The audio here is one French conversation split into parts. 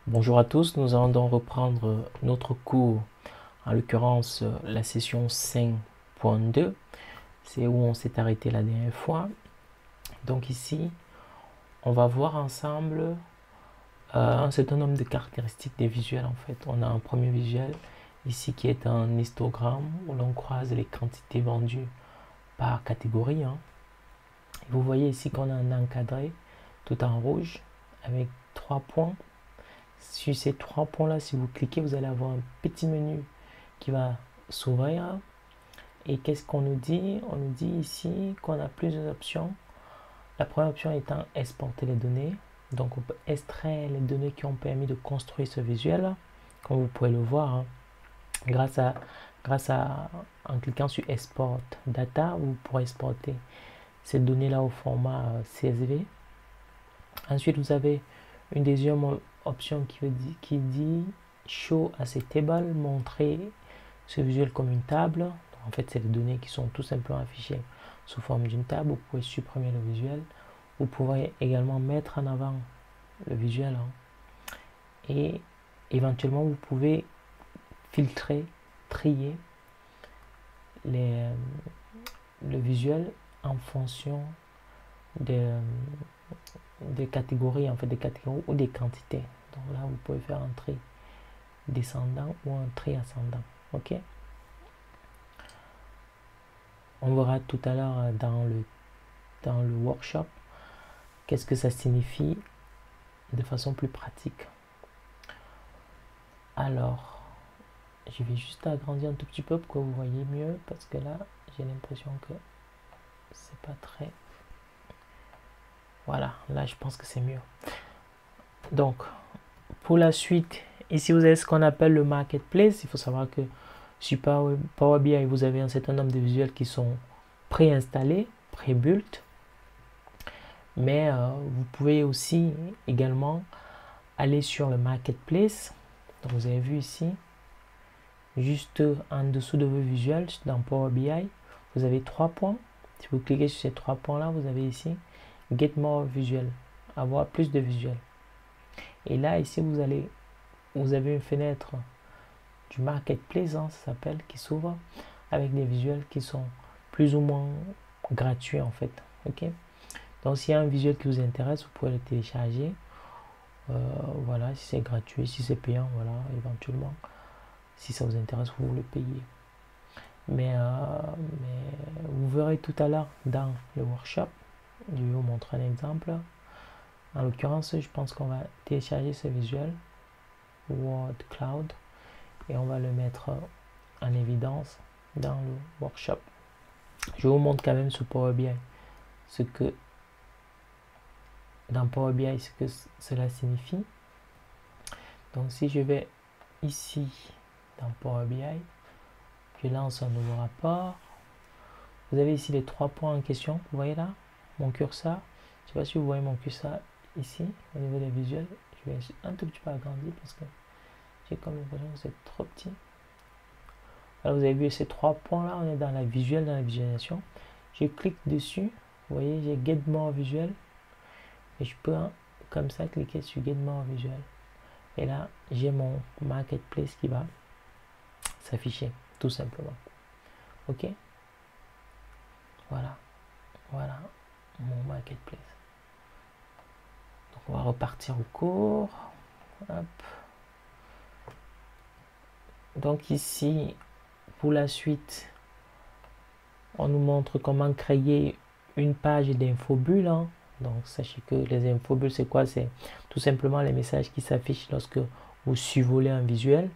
Bonjour à tous, nous allons donc reprendre notre cours, en l'occurrence la session 5.2, c'est où on s'est arrêté la dernière fois. Donc ici, on va voir ensemble un certain nombre de caractéristiques des visuels en fait. On a un premier visuel ici qui est un histogramme où l'on croise les quantités vendues par catégorie. Et vous voyez ici qu'on a un encadré tout en rouge avec 3 points. Sur ces 3 points-là, si vous cliquez, vous allez avoir un petit menu qui va s'ouvrir. Et qu'est-ce qu'on nous dit? On nous dit ici qu'on a plusieurs options. La première option étant exporter les données. Donc on peut extraire les données qui ont permis de construire ce visuel, comme vous pouvez le voir. Grâce à, en cliquant sur Export Data, vous pourrez exporter ces données-là au format CSV. Ensuite, vous avez une deuxième option qui dit Show as a table, montrer ce visuel comme une table. En fait, c'est les données qui sont tout simplement affichées sous forme d'une table. Vous pouvez supprimer le visuel. Vous pourrez également mettre en avant le visuel. Et éventuellement, vous pouvez filtrer, trier le visuel en fonction des catégories, en fait, des catégories ou des quantités. Donc là, vous pouvez faire un tri descendant ou un tri ascendant. Ok. On verra tout à l'heure dans le workshop qu'est-ce que ça signifie de façon plus pratique. Alors, je vais juste agrandir un tout petit peu pour que vous voyez mieux, parce que là, j'ai l'impression que c'est pas très... Voilà, là, je pense que c'est mieux. Donc, pour la suite, ici, vous avez ce qu'on appelle le marketplace. Il faut savoir que sur Power BI, vous avez un certain nombre de visuels qui sont préinstallés, pré-built. Mais vous pouvez aussi également aller sur le marketplace. Donc vous avez vu ici, juste en dessous de vos visuels dans Power BI, vous avez 3 points. Si vous cliquez sur ces 3 points-là, vous avez ici Get More Visual, avoir plus de visuels. Et là, ici, vous avez une fenêtre du marketplace, ça s'appelle, qui s'ouvre avec des visuels qui sont plus ou moins gratuits en fait. Ok. Donc s'il y a un visuel qui vous intéresse, vous pouvez le télécharger. Voilà, si c'est gratuit, si c'est payant, voilà, éventuellement. Si ça vous intéresse, vous le payez. Mais vous verrez tout à l'heure dans le workshop. Je vais vous montrer un exemple. En l'occurrence, je pense qu'on va télécharger ce visuel Word Cloud et on va le mettre en évidence dans le workshop. Je vous montre quand même sur Power BI ce que cela signifie. Donc si je vais ici dans Power BI, je lance un nouveau rapport. Vous avez ici les 3 points en question. Vous voyez là mon curseur. Je ne sais pas si vous voyez mon curseur ici au niveau des visuels. Je vais un tout petit peu agrandir parce que j'ai comme l'impression que c'est trop petit. Alors vous avez vu ces 3 points là, on est dans la visuelle, dans la visualisation. Je clique dessus. Vous voyez, j'ai Get More Visual. Et je peux comme ça cliquer sur Get More Visual. Et là, j'ai mon marketplace qui va s'afficher, tout simplement. Ok. Voilà. Voilà mon marketplace. Donc on va repartir au cours. Hop. Donc ici, pour la suite, on nous montre comment créer une page d'infobulle. Donc sachez que les infobulles, c'est quoi? C'est tout simplement les messages qui s'affichent lorsque vous survolez un visuel.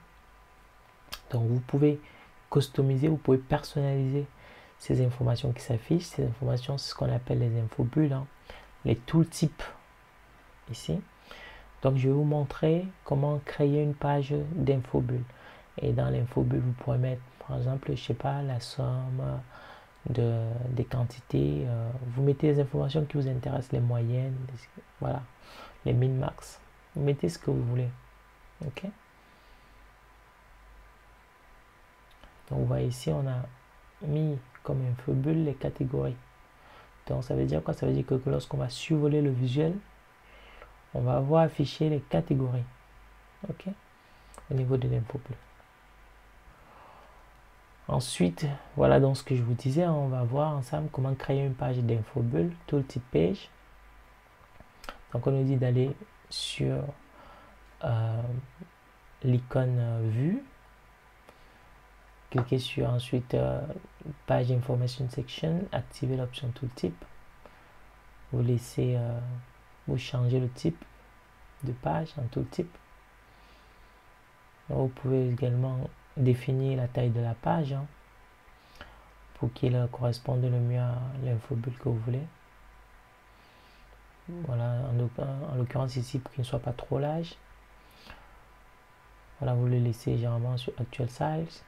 Donc vous pouvez customiser, vous pouvez personnaliser ces informations qui s'affichent. Ces informations, c'est ce qu'on appelle les infobulles, les tooltips ici. Donc je vais vous montrer comment créer une page d'infobulle. Et dans l'infobulle, vous pourrez mettre, par exemple, je sais pas, la somme des quantités. Vous mettez les informations qui vous intéressent, les moyennes, voilà, les min-max. Vous mettez ce que vous voulez. Ok. Donc vous voyez ici, on a mis comme infobulle les catégories. Donc ça veut dire quoi? Ça veut dire que lorsqu'on va survoler le visuel, on va voir afficher les catégories. ok, au niveau de l'info bleue. Ensuite, voilà donc ce que je vous disais, on va voir ensemble comment créer une page d'info bulle, tooltip page. Donc on nous dit d'aller sur l'icône vue, cliquez sur ensuite page information section, activez l'option tooltip, vous laissez vous changer le type de page en tooltip. Vous pouvez également définir la taille de la page pour qu'il corresponde le mieux à l'info bulle que vous voulez. Voilà, en l'occurrence ici pour qu'il ne soit pas trop large. Voilà, vous le laissez généralement sur actual size.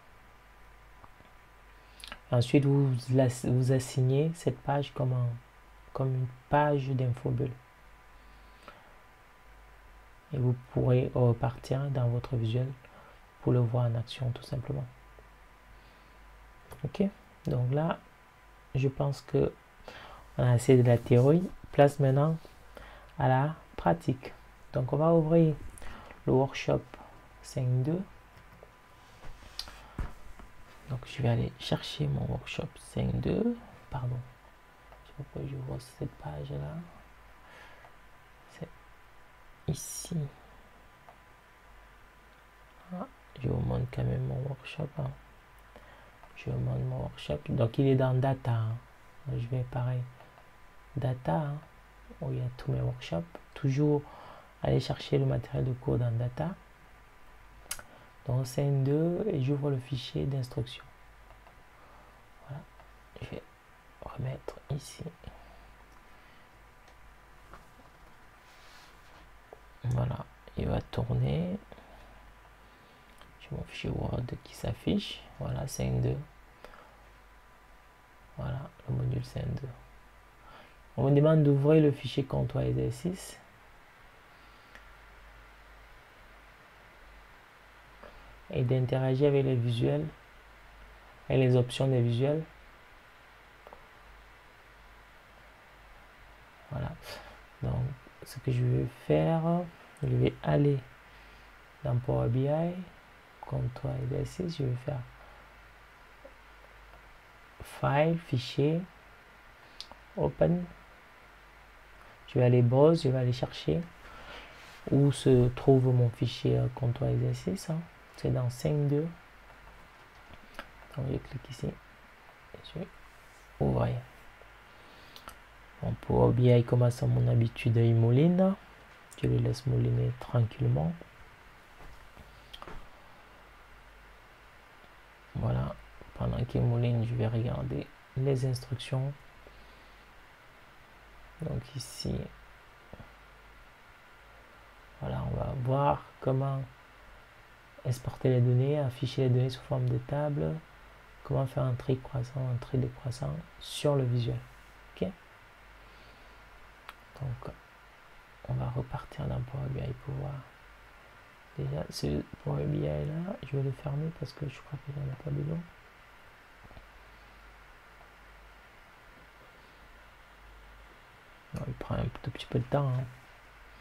Ensuite, vous assignez cette page comme une page d'info bulle. Et vous pourrez repartir dans votre visuel pour le voir en action tout simplement. Ok, donc là, je pense que on a assez de la théorie. Place maintenant à la pratique. Donc on va ouvrir le workshop 5.2. Donc je vais aller chercher mon workshop 5.2. Pardon, je sais pas pourquoi je vois cette page là. C'est ici. Ah, je vous montre quand même mon workshop. Je vous montre mon workshop. Donc il est dans data. Je vais pareil. Data, où il y a tous mes workshops. Toujours aller chercher le matériel de cours dans data. Donc 5.2 et j'ouvre le fichier d'instruction. Voilà. Je vais remettre ici. Voilà. Il va tourner. J'ai mon fichier Word qui s'affiche. Voilà, 5.2. Voilà, le module 5.2. On me demande d'ouvrir le fichier comptoir exercice. Et d'interagir avec les visuels et les options des visuels. Voilà. Donc, ce que je vais faire, je vais aller dans Power BI, comptoir exercice, je vais faire File, Fichier, Open. Je vais aller browse, je vais aller chercher où se trouve mon fichier comptoir exercice. C'est dans 5.2. Donc je clique ici et je vais ouvrir. Bon, pour BI commence à mon habitude, il mouline. Je le laisse mouliner tranquillement. Voilà, pendant qu'il mouline, je vais regarder les instructions. Donc ici, voilà, on va voir comment exporter les données, afficher les données sous forme de table, comment faire un tri croissant, un tri décroissant sur le visuel. Ok. Donc, on va repartir dans Power BI pour voir. Déjà, ce Power BI là, je vais le fermer parce que je crois que j'en ai pas besoin. Non, il prend un tout petit peu de temps.